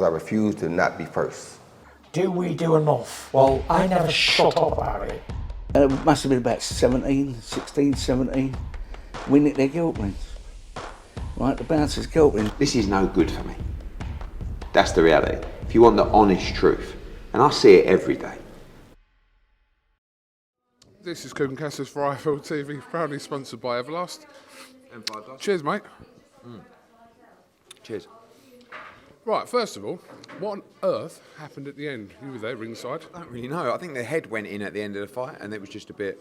I refuse to not be first. Do we do enough? Well, I never shut up about it. It must have been about 17. We nicked their guilt rings. Right, the bouncer's guilt rings. This is no good for me. That's the reality. If you want the honest truth, and I see it every day. This is KUGAN CASSIUS for IFL TV, proudly sponsored by Everlast. Cheers, mate. Cheers. Right, first of all, what on earth happened at the end? You were there ringside. I don't really know. I think the head went in at the end of the fight, and it was just a bit.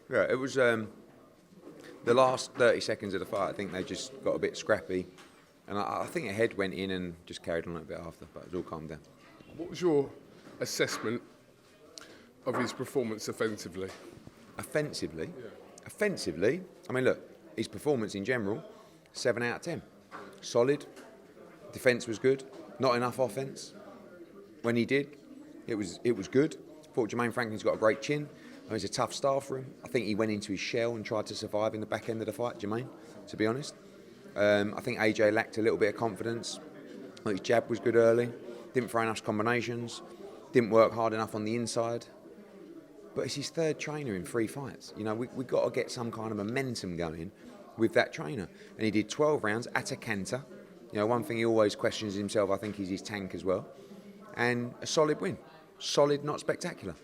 Yeah, it was the last 30 seconds of the fight. I think they just got a bit scrappy, and I think the head went in and just carried on a bit after, but it was all calmed down. What was your assessment of his performance offensively? Offensively? Yeah. Offensively, I mean, look, his performance in general, 7 out of 10. Solid. Defence was good. Not enough offence. When he did, it was good. Thought Jermaine Franklin's got a great chin. It was a tough start for him. I think he went into his shell and tried to survive in the back end of the fight, Jermaine, to be honest. I think AJ lacked a little bit of confidence. His jab was good early. Didn't throw enough combinations. Didn't work hard enough on the inside. But it's his third trainer in 3 fights. You know, we've got to get some kind of momentum going with that trainer. And he did 12 rounds at a canter. You know, one thing he always questions himself, I think, is his tank as well. And a solid win. Solid, not spectacular.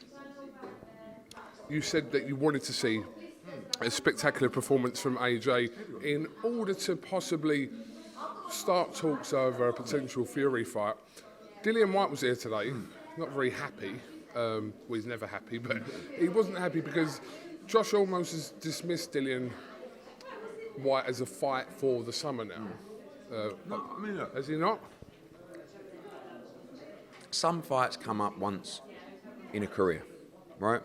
You said that you wanted to see a spectacular performance from AJ in order to possibly start talks over a potential Fury fight. Dillian Whyte was here today, not very happy. Well, he's never happy, but he wasn't happy because Josh almost has dismissed Dillian Whyte as a fight for the summer now. No, I mean, look. Has he not? Some fights come up once in a career, right?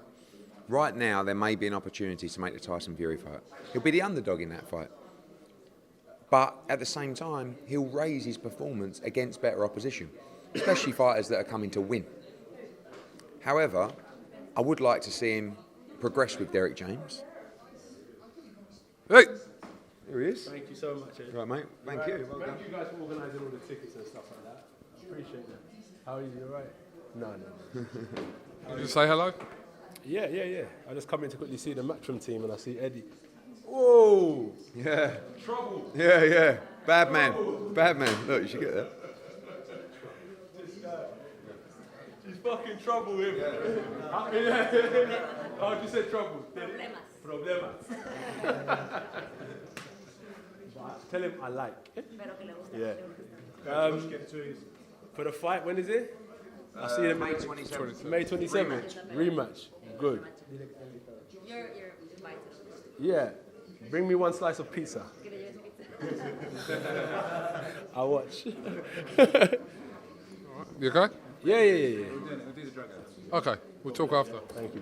Right now, there may be an opportunity to make the Tyson Fury fight. He'll be the underdog in that fight. But at the same time, he'll raise his performance against better opposition, especially fighters that are coming to win. However, I would like to see him progress with Derek James. Hey! Here he is. Thank you so much, Ed. Right, mate. Thank you. Well done. Thank you guys for organising all the tickets and stuff like that. I appreciate that. How are you? You alright? No. Did you say hello? Yeah. I just come in to quickly see the Matchroom team and I see Eddie. Whoa! Yeah. Trouble! Yeah. Bad man. Look, you should get that. She's fucking trouble him. Yeah. Oh, you said trouble. Problemas. Tell him I like. Yeah. For the fight, when is it? I see him May 27th. May 27th. Rematch. Good. You're invited. Yeah. Bring me one slice of pizza. I'll watch. You okay? Yeah. Okay, we'll talk after. Thank you,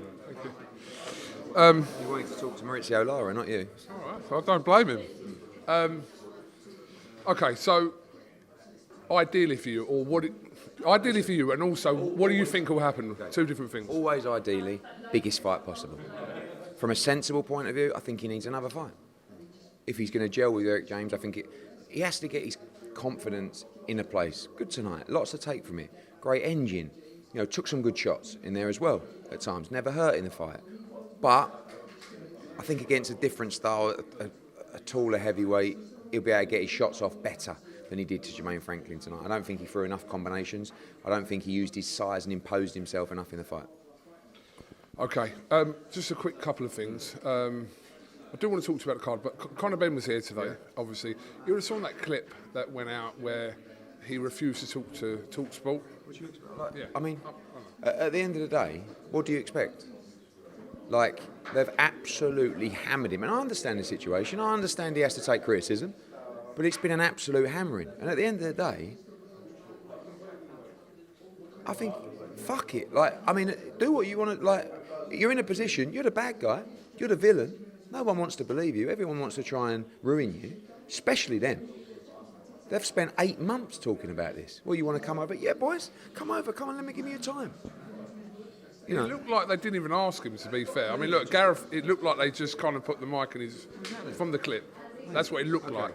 man. You wanted to talk to Maurizio Lara, not you. All right, I don't blame him. Okay, so ideally for you, and also what do you think will happen? Okay. Two different things. Always ideally, biggest fight possible. From a sensible point of view, I think he needs another fight. If he's going to gel with Derek James, I think he has to get his confidence in a place. Good tonight, lots to take from it. Great engine. You know, took some good shots in there as well at times. Never hurt in the fight. But I think against a different style, a taller heavyweight, he'll be able to get his shots off better than he did to Jermaine Franklin tonight. I don't think he threw enough combinations. I don't think he used his size and imposed himself enough in the fight. Okay, just a quick couple of things. I do want to talk to you about the card, but Conor Benn was here today, obviously. You would have saw that clip that went out where he refused to talk to Talksport. What do you expect? I mean, at the end of the day, what do you expect? Like, they've absolutely hammered him. And I understand the situation. I understand he has to take criticism. But it's been an absolute hammering. And at the end of the day, I think, fuck it. Like, I mean, do what you want to, like, you're in a position, you're the bad guy, you're the villain. No one wants to believe you. Everyone wants to try and ruin you, especially them. They've spent 8 months talking about this. Well, you want to come over? Yeah, boys, come over. Come on, let me give you your time. You know. It looked like they didn't even ask him, to be fair. I mean, look, Gareth, it looked like they just kind of put the mic in his... From the clip. That's what it looked like.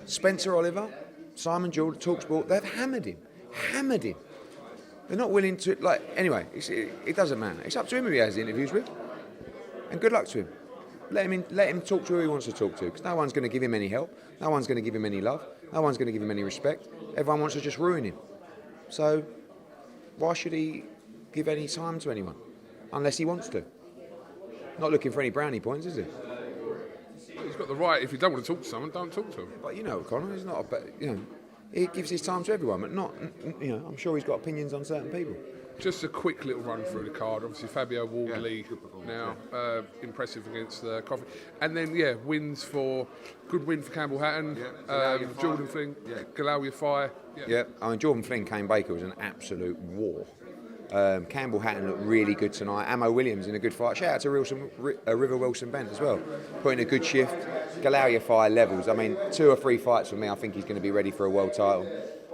Spencer Oliver, Simon Jordan, Talksport, they've hammered him. hammered him. They're not willing to, like, anyway, it doesn't matter. It's up to him who he has interviews with. And good luck to him. Let him talk to who he wants to talk to, because no one's going to give him any help. No one's going to give him any love. No one's going to give him any respect. Everyone wants to just ruin him. So why should he give any time to anyone? Unless he wants to. Not looking for any brownie points, is he? He's got the right. If you don't want to talk to someone, don't talk to him. But you know, Conor, he's not he gives his time to everyone, but not, I'm sure he's got opinions on certain people. Just a quick little run through the card. Obviously, Fabio Wardley now impressive against Coffey, and then wins for good win for Campbell Hatton, Jordan Flynn, Galawi Fire. Yeah, I mean Jordan Flynn, Kane Baker was an absolute war. Campbell Hatton looked really good tonight. Ammo Williams in a good fight. Shout out to River Wilson Benn as well, putting a good shift. Galawi Fire levels. I mean, 2 or 3 fights for me. I think he's going to be ready for a world title.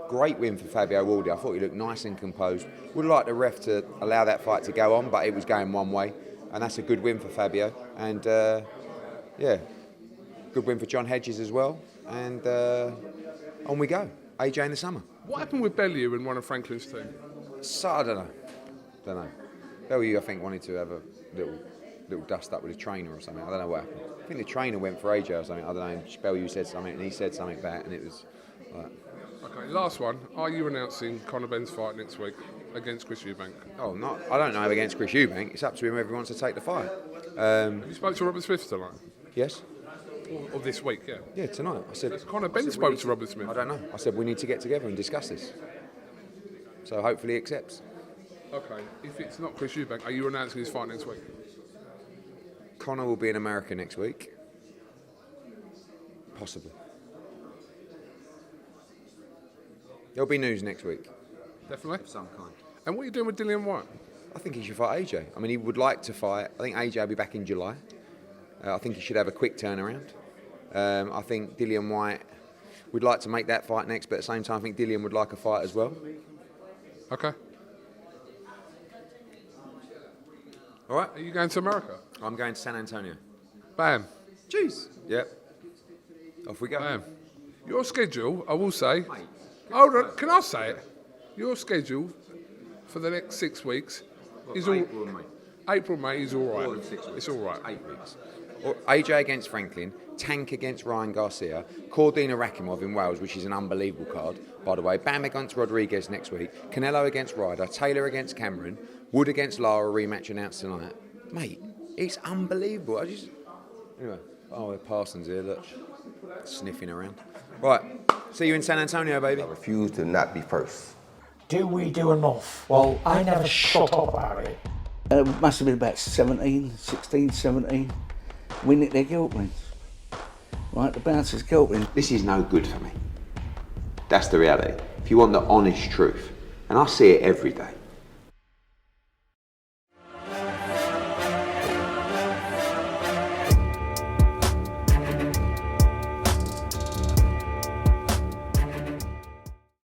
Great win for Fabio Wardley. I thought he looked nice and composed. Would like the ref to allow that fight to go on, but it was going one way, and that's a good win for Fabio. And good win for John Hedges as well. And on we go. AJ in the summer. What happened with Bellew in one of Franklin's team? So I don't know. Bellew, I think, wanted to have a little dust up with his trainer or something. I don't know what happened. I think the trainer went for AJ or something. I don't know. Bellew said something, and he said something back, and it was like. Okay, last one. Are you announcing Conor Benn's fight next week against Chris Eubank? Oh, no, I don't know against Chris Eubank. It's up to him whether he wants to take the fight. You spoke to Robert Smith tonight? Yes. Or this week, yeah? Yeah, tonight. I said. Conor Benn spoke to Robert Smith. I don't know. I said we need to get together and discuss this. So hopefully he accepts. Okay. If it's not Chris Eubank, are you announcing his fight next week? Conor will be in America next week. Possibly. There'll be news next week. Definitely? Of some kind. And what are you doing with Dillian White? I think he should fight AJ. I mean, he would like to fight. I think AJ will be back in July. I think he should have a quick turnaround. I think Dillian White would like to make that fight next, but at the same time, I think Dillian would like a fight as well. Okay. All right. Are you going to America? I'm going to San Antonio. Bam. Jeez. Yep. Off we go. Bam. Your schedule, I will say. Hold on, can I say it? Your schedule for the next 6 weeks is all. April and May. April, May is all right. More than 6 weeks. It's all right. 8 weeks. Or AJ against Franklin, Tank against Ryan Garcia, Cordina Rakimov in Wales, which is an unbelievable card, by the way. Bam against Rodriguez next week. Canelo against Ryder. Taylor against Cameron. Wood against Lara, rematch announced tonight. Mate, it's unbelievable. Anyway, Parsons here, look, sniffing around. Right, see you in San Antonio, baby. I refuse to not be first. Do we do enough? Well, I never shut up about it. It must have been about 16, 17. We nicked their guilt wins. Right, the bouncers' guilt wins. This is no good for me. That's the reality. If you want the honest truth, and I see it every day,